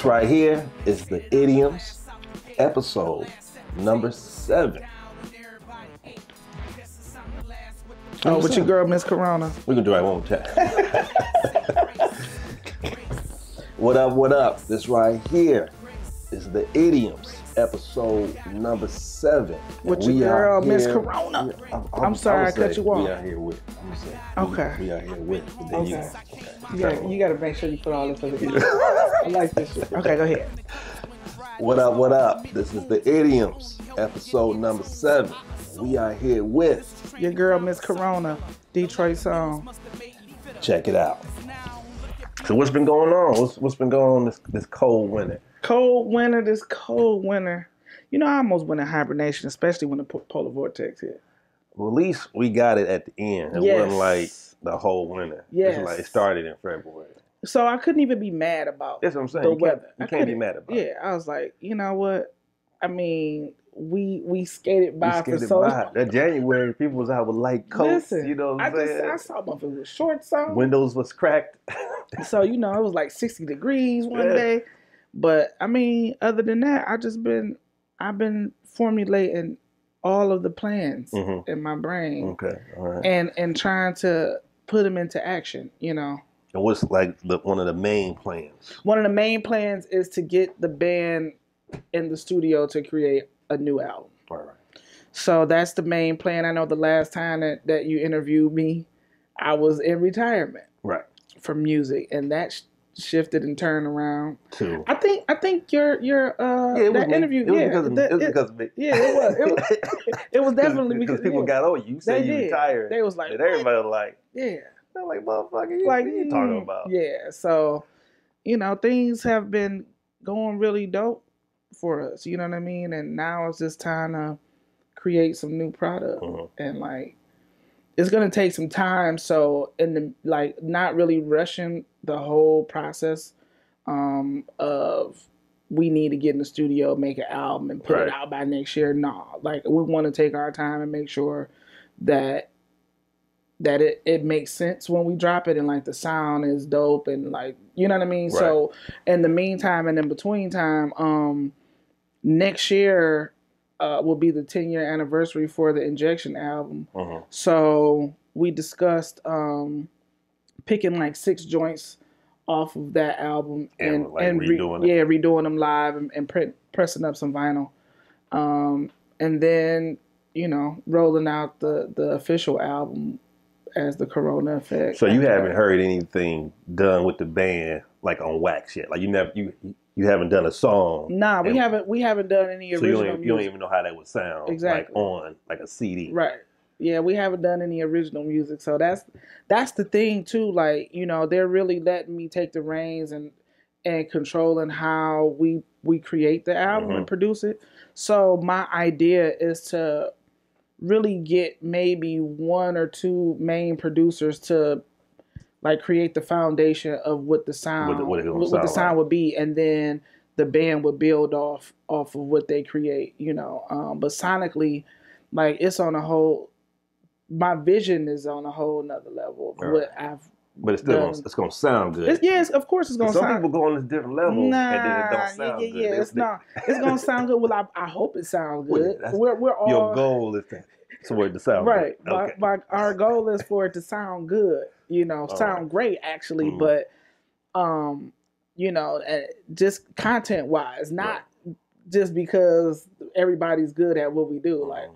This right here is the Idioms, episode number 7. Oh, with your girl, Miz Korona. We can do it one more time. What up, what up? This right here is the Idioms, episode number 7. With your girl, Miz Korona. I'm sorry I cut you off. We out here with. Okay. We out here with. Okay. You gotta make sure you put all this in the I like this shit. Okay, go ahead. What up, what up? This is the Idioms, episode number 7. We are here with your girl, Miz Korona, Detroit song. Check it out. So what's been going on? What's been going on this cold winter? This cold winter. You know, I almost went in hibernation, especially when the polar vortex hit. Well, at least we got it at the end. It wasn't like the whole winter. Yes. It's like it started in February. So I couldn't even be mad about That's what I'm saying. the weather. You can't be mad about it. Yeah, I was like, you know what? I mean, we skated by for so long. That January, people was out with light coats. Listen, you know what I'm saying? I saw motherfuckers with shorts on. Windows was cracked. So, you know, it was like 60 degrees one day. But I mean, other than that, I've been formulating all of the plans in my brain. Okay, all right. And trying to put them into action, you know. And what's like one of the main plans? One of the main plans is to get the band in the studio to create a new album. All right. So that's the main plan. I know the last time that you interviewed me, I was in retirement. Right. From music, and that shifted and turned around. Too. I think your that interview. It was because of me. Yeah, it was. It was definitely because people got on you. Say you retired. They was like, and everybody was like, yeah. They're like, motherfucker, what are you talking about? Yeah. So, you know, things have been going really dope for us. You know what I mean? And now it's just time to create some new product, and like. It's gonna take some time, so not really rushing the whole process of we need to get in the studio, make an album, and put it out by next year. No, like we want to take our time and make sure that it makes sense when we drop it, and like the sound is dope, and like you know what I mean. Right. So in the meantime and in between time, next year. Will be the 10-year anniversary for the Injection album. So we discussed picking like 6 joints off of that album and redoing them live and pressing up some vinyl, and then you know rolling out the official album as the Korona Effect. So you haven't heard anything done with the band like on wax yet? Like you haven't done a song. Nah, we haven't done any original music. You don't even know how that would sound. Exactly. Like on like a CD. Right. Yeah, we haven't done any original music. So that's the thing too. Like, you know, they're really letting me take the reins and controlling how we create the album and produce it. So my idea is to really get maybe 1 or 2 main producers to like create the foundation of what the sound would be, and then the band would build off of what they create, you know. But sonically, like it's on a whole. My vision is on a whole nother level of what I've. But it's still it's gonna sound good. Yes, of course it's gonna sound. Some people go on this different level and then it don't sound good. Yeah, it's gonna sound good. Well, I hope it sounds good. We're all your goal is for it to sound right. Good. Okay. Our goal is for it to sound good. You know, sound great actually, but you know, just content wise, not just because everybody's good at what we do. Like,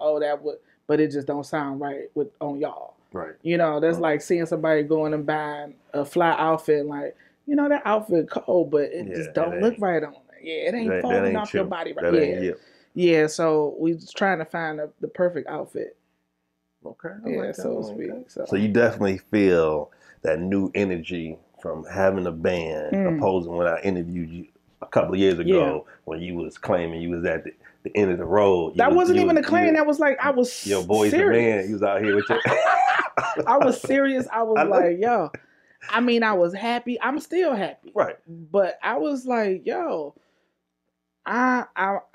but it just don't sound right on y'all. Right. You know, that's like seeing somebody going and buying a fly outfit, and like, you know, that outfit cold, but it just don't look right on it. Yeah, it ain't falling off your body right. Yeah. So we just trying to find the perfect outfit. Okay. Yeah, so to speak. So you definitely feel that new energy from having a band, opposing when I interviewed you a couple of years ago when you was claiming you was at the end of the road. That wasn't even a claim. That was like I was your boy's the man. You was out here with your. I was serious. I was like, yo. I mean, I was happy. I'm still happy. Right. But I was like, yo. I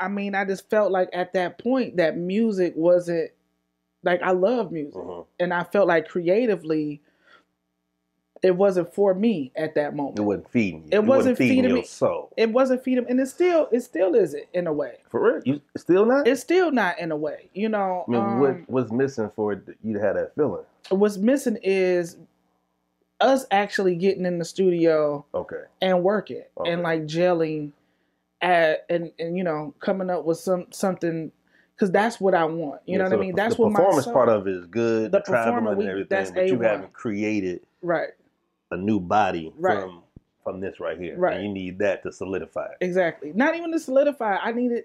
mean, I just felt like at that point that music wasn't. Like, I love music. And I felt like creatively, it wasn't for me at that moment. It wasn't feeding you. It wasn't feeding your me. soul. It wasn't feeding, and it still isn't in a way. For real, you still not? It's still not in a way. You know, I mean, what's missing for you to have that feeling? What's missing is us actually getting in the studio, and working, and like gelling, and you know, coming up with something. Because that's what I want. You know what I mean? That's what my performance part of it is good. The traveling and everything, that's but you haven't created a new body from this right here. Right. And you need that to solidify it. Exactly. Not even to solidify. I need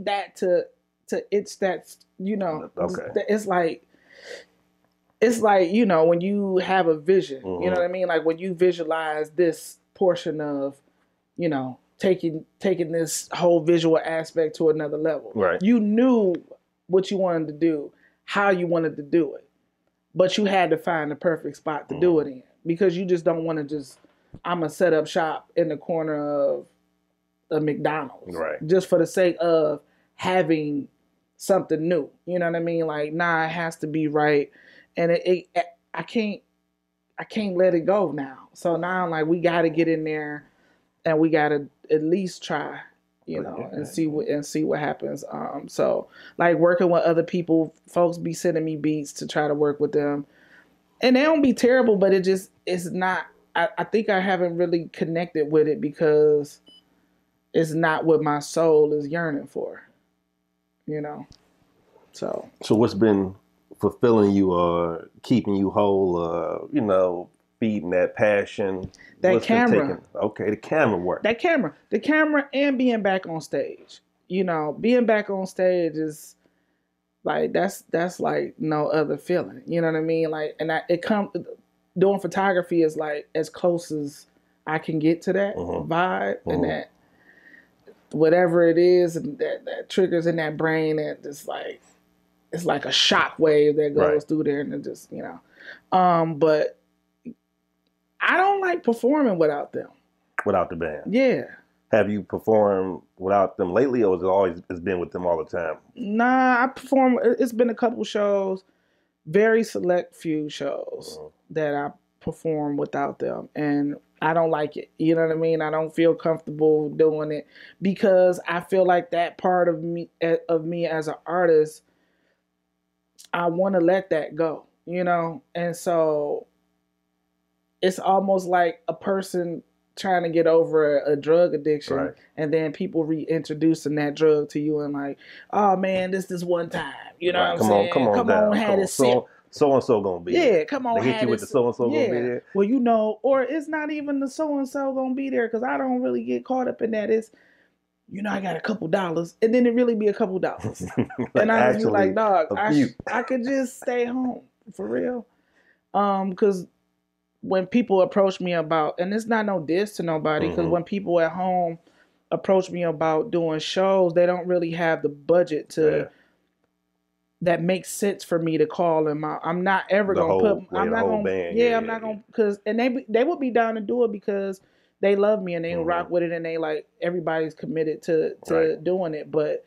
that to it's that, you know. It's like you know, when you have a vision. You know what I mean? Like when you visualize this portion of, you know, taking this whole visual aspect to another level. Right. You knew what you wanted to do, how you wanted to do it, but you had to find the perfect spot to do it in, because you just don't want to I'm gonna set up shop in the corner of a McDonald's, just for the sake of having something new. You know what I mean? Like, nah, it has to be right, and I can't let it go now. So now I'm like, we got to get in there, and we got to at least try, you know, and see what happens. So like working with other people, folks be sending me beats to try to work with them, and they don't be terrible, but it's not. I think I haven't really connected with it because it's not what my soul is yearning for, you know. So what's been fulfilling you or keeping you whole? You know, feeding that passion. That camera. The camera work. The camera and being back on stage. You know, being back on stage is like, that's like no other feeling. You know what I mean? Like, and doing photography is like as close as I can get to that vibe and that whatever it is and that triggers in that brain, and just like, it's like a shock wave that goes through there, and it just, you know, but I don't like performing without them. Without the band? Yeah. Have you performed without them lately, or it's been with them all the time? Nah, I perform. It's been a couple shows, very select few shows that I perform without them, and I don't like it. You know what I mean? I don't feel comfortable doing it because I feel like that part of me as an artist, I want to let that go. You know, and so it's almost like a person trying to get over a drug addiction, and then people reintroducing that drug to you and like, oh man, this one time, you know what I'm saying? Come on, have this sip. So-and-so gonna be there. Yeah, come on, they hit you with the so-and-so gonna be there. Well, you know, or it's not even the so-and-so gonna be there, because I don't really get caught up in that. It's, you know, I got a couple dollars, and then it really be a couple dollars. And I just be like, dog, I could just stay home, for real. Because when people approach me about, and it's not no diss to nobody, because when people at home approach me about doing shows, they don't really have the budget to that makes sense for me to call them out. I'm not ever gonna put. I'm not gonna. I'm not gonna, because and they would be down to do it because they love me and they rock with it, and they like, everybody's committed to doing it, but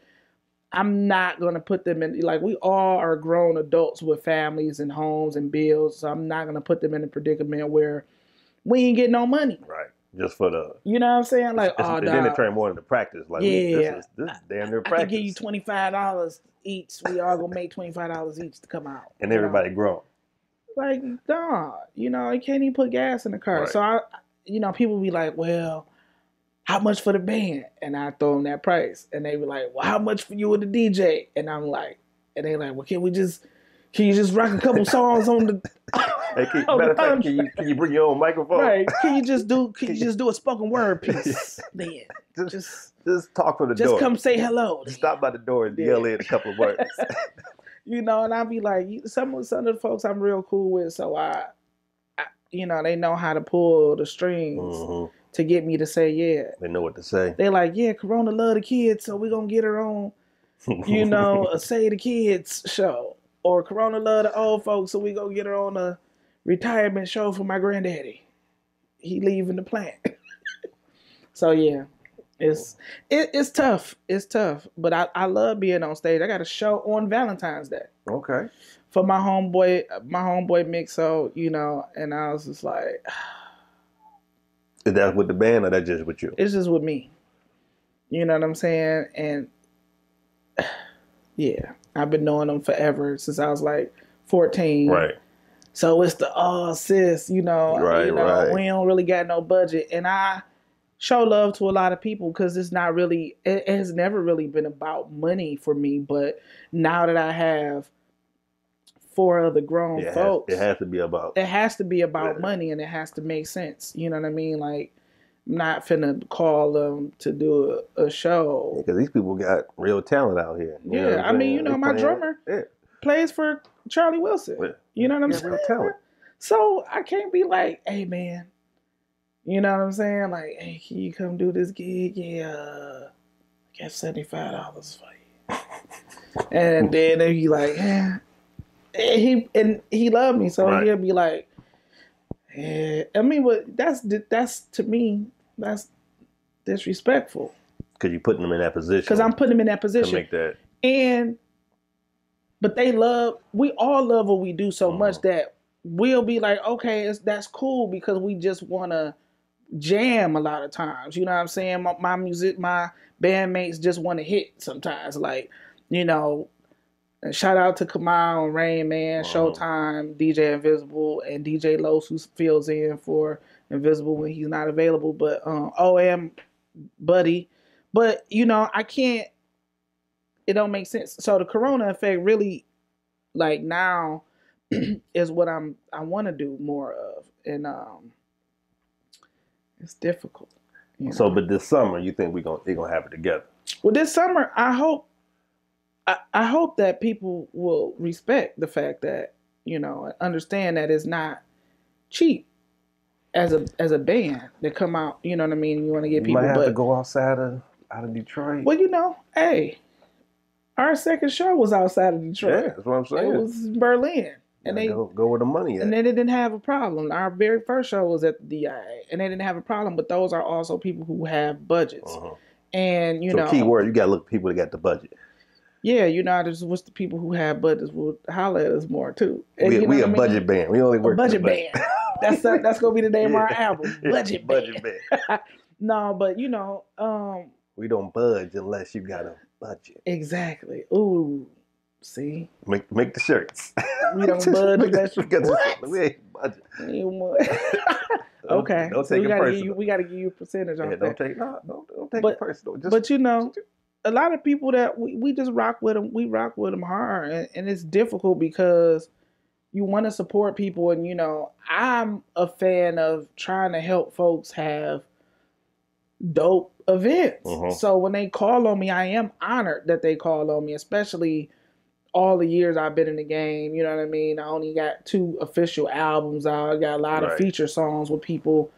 I'm not going to put them in, like, we all are grown adults with families and homes and bills. So I'm not going to put them in a predicament where we ain't getting no money. Right. Just for the, you know what I'm saying? Like, then they turn more into practice. Like, this is damn near practice. I can give you $25 each. We all going to make $25 each to come out. And everybody grown. Like, nah, you know, you can't even put gas in the car. Right. So you know, people be like, well, how much for the band? And I throw them that price. And they be like, well, how much for you and the DJ? And I'm like, and they like, well, can you just rock a couple songs on the... Hey, matter of fact, can you bring your own microphone? Right. Can you just do a spoken word piece then? Just talk from the door. Just come say hello. Just stop by the door and yell in a couple of words. You know, and I'll be like, some of the folks I'm real cool with, so I you know, they know how to pull the strings to get me to say yeah. They know what to say. They like, yeah, Korona love the kids, so we're going to get her on, you know, a Say the Kids show. Or Korona love the old folks, so we going to get her on a retirement show for my granddaddy. He leaving the plant. So, yeah. It's tough. It's tough. But I love being on stage. I got a show on Valentine's Day. Okay. For my homeboy Mixo, you know, and I was just like, is that with the band or that just with you? It's just with me. You know what I'm saying? And yeah, I've been knowing them forever since I was like 14. Right. So it's the sis, you know, right. We don't really got no budget, and I show love to a lot of people because it's not really, it has never really been about money for me. But now that I have 4 other grown folks, it has to be about. It has to be about money, and it has to make sense. You know what I mean? Like, I'm not finna call them to do a show because these people got real talent out here. You know I mean, you know, my drummer plays for Charlie Wilson. You know what I'm saying? Real talent. So I can't be like, hey man, you know what I'm saying? Like, hey, can you come do this gig? Yeah, I got $75 for you. And then he like, yeah. And he loved me, so he'll be like, yeah. I mean, but that's to me, that's disrespectful. Because you're putting them in that position. Because I'm putting them in that position. To make that. But we all love what we do so much that we'll be like, okay, that's cool because we just want to jam a lot of times. You know what I'm saying? My bandmates just want to hit sometimes. Like, you know, and shout out to Kamal and Rain Man, Showtime, DJ Invisible, and DJ Los, who fills in for Invisible when he's not available. But OM Buddy. But, you know, it don't make sense. So the Korona Effect really, like, now is what I want to do more of. And it's difficult. You know? So, but this summer, you think they're gonna have it together? Well, this summer, I hope that people will respect the fact that, you know, understand that it's not cheap as a band that come out. You know what I mean? You want to get people. You might have to go outside of Detroit. Well, you know, hey, our second show was outside of Detroit. Yeah, that's what I'm saying. It was Berlin. And they go where the money is. And they didn't have a problem. Our very first show was at the DIA, and they didn't have a problem. But those are also people who have budgets. And you know, key word, you got to look at people that got the budget. Yeah, you know, there's what's the people who have budgets will holler at us more too. And we a budget band. We only work budget band. That's gonna be the name of our album. Budget band. No, but you know, we don't budge unless you got a budget. Exactly. Ooh, see, make the shirts. We don't budge unless you we ain't budget. Okay, don't take it personal. We got to give you a percentage on that. Don't take it personal. But you know, a lot of people that we just rock with them. We rock with them hard, and it's difficult because you want to support people, and you know, I'm a fan of trying to help folks have dope events. So when they call on me, I am honored that they call on me, especially all the years I've been in the game. You know what I mean? I only got 2 official albums out. I got a lot of feature songs with people.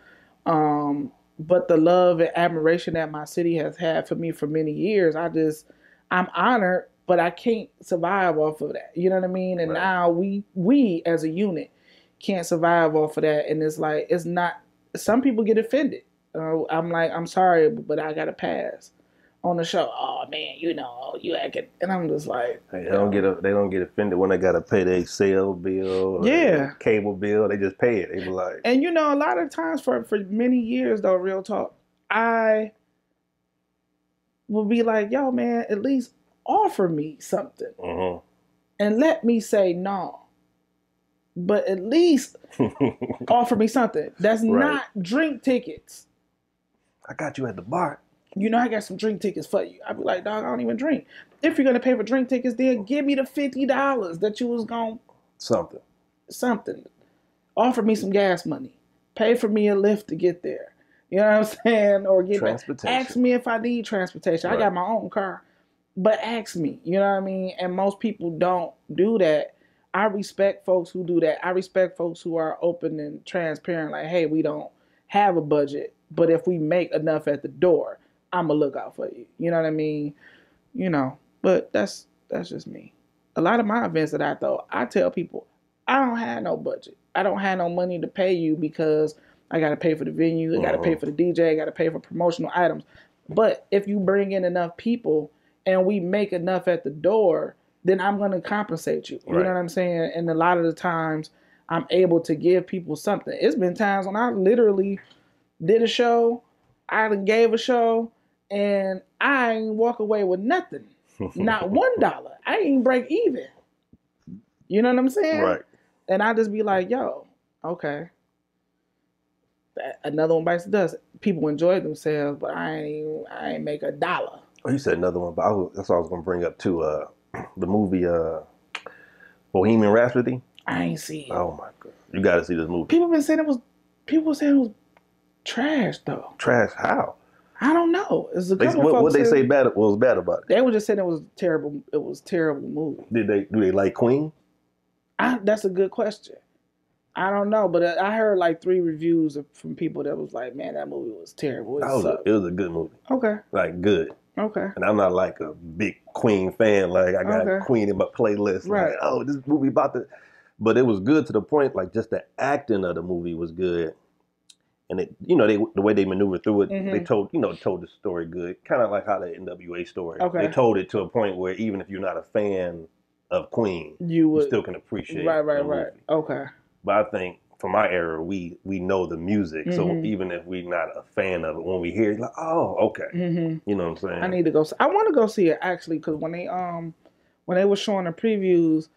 But the love and admiration that my city has had for me for many years, I'm honored, but I can't survive off of that. You know what I mean? And now we as a unit can't survive off of that. And it's like, it's not, some people get offended. I'm like, I'm sorry, but I got to pass on the show. Oh man, you know, you acting, and I'm just like, hey, they don't get offended when they got to pay their cell bill, or cable bill. They just pay it. They be like, and you know, a lot of times for many years though, real talk, I will be like, yo man, at least offer me something, and let me say no. But at least offer me something that's not drink tickets. I got you at the bar. You know, I got some drink tickets for you. I'd be like, dog, I don't even drink. If you're going to pay for drink tickets, then give me the $50 that you was going to... Something. Offer me some gas money. Pay for me a lift to get there. You know what I'm saying? Or give transportation. Ask me if I need transportation. I got my own car. But ask me. You know what I mean? And most people don't do that. I respect folks who do that. I respect folks who are open and transparent. Like, hey, we don't have a budget. But if we make enough at the door, I'm going to look out for you. You know what I mean? You know, but that's just me. A lot of my events that I throw, I tell people, I don't have no budget. I don't have no money to pay you because I got to pay for the venue. I got to pay for the DJ. I got to pay for promotional items. But if you bring in enough people and we make enough at the door, then I'm going to compensate you. You know what I'm saying? And a lot of the times I'm able to give people something. It's been times when I literally did a show, I gave a show, and I ain't walk away with nothing. Not $1. I ain't break even. You know what I'm saying? Right. And I just be like, yo, okay. Another one bites the dust. People enjoy themselves, but I ain't make $1. Oh, you said another one, but that's what I was gonna bring up too. The movie Bohemian Rhapsody. I ain't see it. Oh my god, you got to see this movie. People were saying it was trash though. Trash? How? I don't know. It's a couple what folks they say bad? What was bad about it? They were just saying it was terrible. It was a terrible movie. Do they like Queen? That's a good question. I don't know, but I heard like 3 reviews from people that was like, "Man, that movie was terrible." It was a good movie. Okay. Like good. Okay. And I'm not like a big Queen fan. Like I got Queen in my playlist. Right. Like, oh, this movie about the. But it was good to the point. Like just the acting of the movie was good, and it, the way they maneuvered through it, they told the story good. Kind of like how the NWA story. Okay. They told it to a point where even if you're not a fan of Queen, you still can appreciate. Right. Okay. But I think for my era, we know the music, so even if we're not a fan of it, when we hear it, like, oh, okay, you know what I'm saying? I need to go. I want to go see it actually, because when they were showing the previews,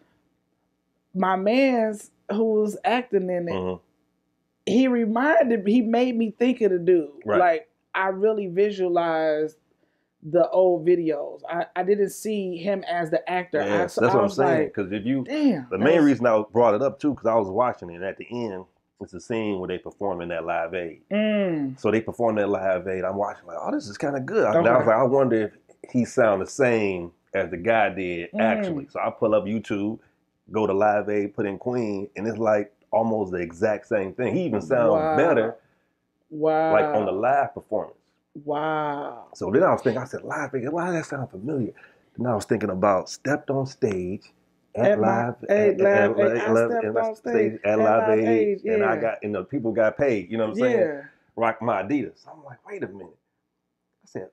my man's who was acting in it, he made me think of the dude. Right. Like I really visualized the old videos. I didn't see him as the actor. Yeah, that's what I'm saying. Because the main reason I brought it up too, because I was watching it, and at the end, it's a scene where they perform in that Live Aid. So they perform that Live Aid. I'm watching like, oh, this is kind of good. Okay. I was like, I wonder if he sound the same as the guy did actually. So I pull up YouTube, go to Live Aid, put in Queen, and it's like almost the exact same thing. He even sounds better. Wow. Like on the live performance. Wow. So then I was thinking, I said, Live Aid, why does that sound familiar? Then I was thinking about stepped on stage at Live Aid, and I got, people got paid, you know what I'm saying? Rock my Adidas. I'm like, wait a minute. I said,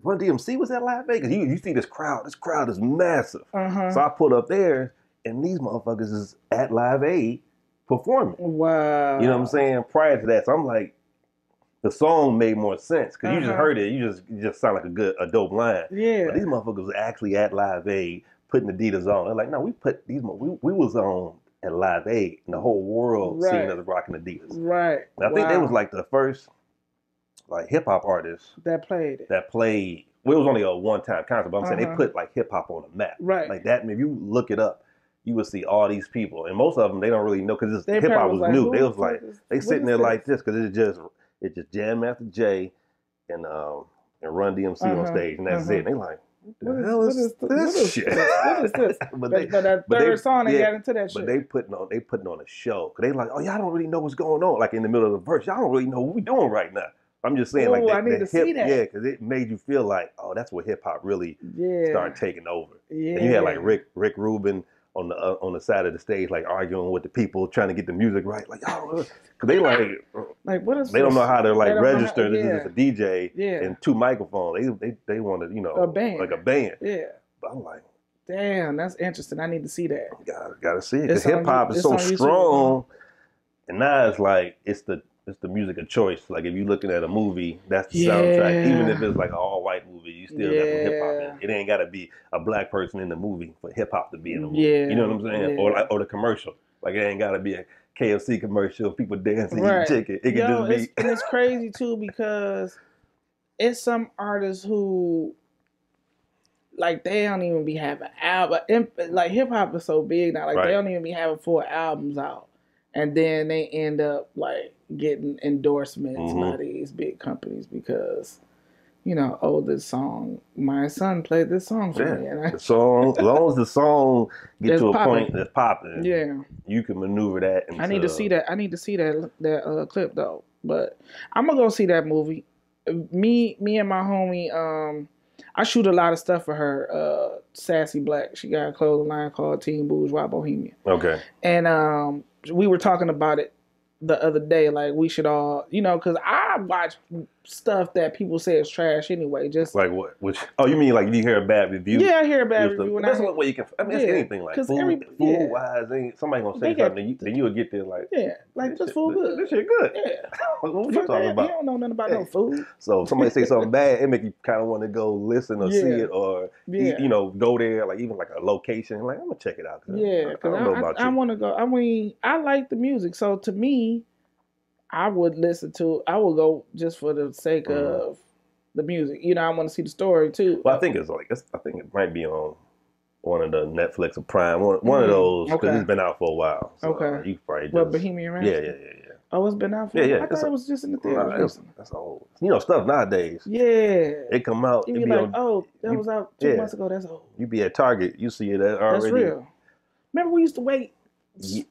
Run DMC was at Live Aid? Because you see this crowd is massive. So I pulled up there, and these motherfuckers is at Live Aid performing. Wow. You know what I'm saying? Prior to that, so I'm like, the song made more sense because you just heard it. You just sound like a dope line. Yeah. But these motherfuckers was actually at Live Aid putting Adidas on. They're like, no, we was on at Live Aid, and the whole world seeing us rocking Adidas. Right. And I think they was like the first like hip hop artists that played. Well, it was only a one-time concert, but I'm saying they put like hip hop on the map. Right. Like that. If you look it up, you will see all these people, and most of them they don't really know because hip hop was new. They was like they sitting there like this because it's just Jam Master Jay and Run DMC on stage, and that's it. And they like, what the hell is this shit? What is this? but that third song they got into that shit. But they putting on a show. Cause they like, oh, y'all don't really know what's going on. Like in the middle of the verse, y'all don't really know what we doing right now. I'm just saying, I need to see that. Yeah, because it made you feel like, oh, that's where hip hop really started taking over. Yeah. And you had like Rick Rubin on the side of the stage, like arguing with the people, trying to get the music right. Like, oh, because they like what is they don't know how to like register this is a DJ and 2 microphones. They wanted, a band. like a band. Yeah. But I'm like, damn, that's interesting. I need to see that. Gotta see it because hip hop is so strong, and now it's like it's the music of choice. Like if you're looking at a movie, that's the soundtrack. Even if it's like an all-white movie, you still got some hip hop in it. It ain't got to be a black person in the movie for hip hop to be in the movie. You know what I'm saying? Or the commercial. Like it ain't got to be a KFC commercial, people dancing, eating chicken. It can just be. And it's crazy too because it's some artists who like they don't even be having albums. Like hip hop is so big now. Like they don't even be having full albums out, and then they end up like getting endorsements by these big companies because, this song, my son played this song for me. And the song, as long as the song gets to a point that's popping, you can maneuver that. I need to see that. I need to see that clip though. But I'm gonna go see that movie. Me and my homie, I shoot a lot of stuff for her. Sassy Black. She got a clothing line called Team Bourgeois Bohemian. Okay. And we were talking about it the other day, like we should all, you know, because I watch stuff that people say is trash anyway. Just like what? Which? Oh, you mean like you hear a bad review? Yeah, I hear a bad review. That's one way you can. I mean, it's anything like food wise. Somebody gonna say something, then you'll get there like, like this food good. This shit good. Yeah. What you talking about? You don't know nothing about no food. So if somebody say something bad, it make you kind of want to go listen or see it or you know, go there, like even like a location. Like I'm gonna check it out. Yeah, because I want to go. I mean, I like the music, so to me, I would go just for the sake of the music. You know, I want to see the story too. Well, I think it's like I think it might be on one of the Netflix or Prime, one of those, because it's been out for a while. So you probably just, Bohemian Rhapsody? Yeah. Oh, it's been out for a while? I thought it was just in the theaters. That's old. You know, stuff nowadays. Yeah. It come out. You be like, that was out 2 months ago. That's old. You be at Target. You see it already. That's real. Remember we used to wait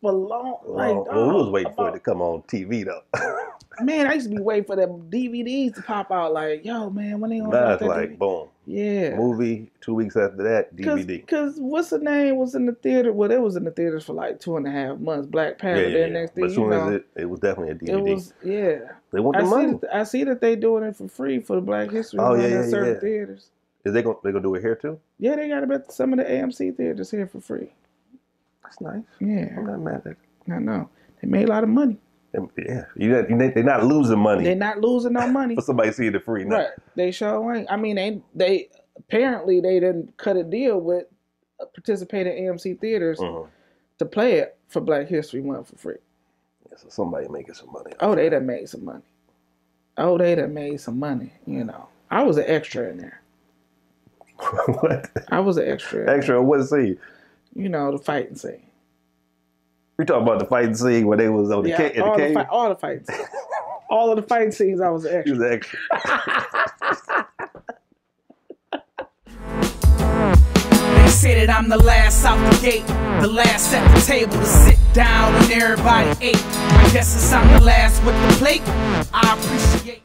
for long. Like, we was waiting for it to come on TV, though. Man, I used to be waiting for them DVDs to pop out. Like, yo, man, when they gonna drop that like, DVD? Boom. Yeah. Movie, 2 weeks after that, DVD. Because what's the name was in the theater? Well, it was in the theaters for like 2.5 months. Black Panther. Next thing, but as soon as it was definitely a DVD. It was, They want the money. I see that they doing it for free for the Black History Month at certain theaters. Is they gonna do it here too? Yeah, they got about some of the AMC theaters here for free. That's nice. Yeah. I'm not mad at it. I know. They made a lot of money. Yeah, they're not losing money. They're not losing no money for somebody seeing it free. No. Right? They sure ain't. I mean, they apparently they didn't cut a deal with participating AMC theaters to play it for Black History Month for free. Yeah, so somebody making some money. Oh, they done made some money. You know, I was an extra in there. What? I was an extra. Extra in what scene? You know, the fighting scene. We talking about the fighting scene where they was on the cave? All the fighting scenes. All of the fighting scenes, I was an extra. You was an extra. They say that I'm the last out the gate, the last at the table to sit down when everybody ate. I guess since I'm the last with the plate, I appreciate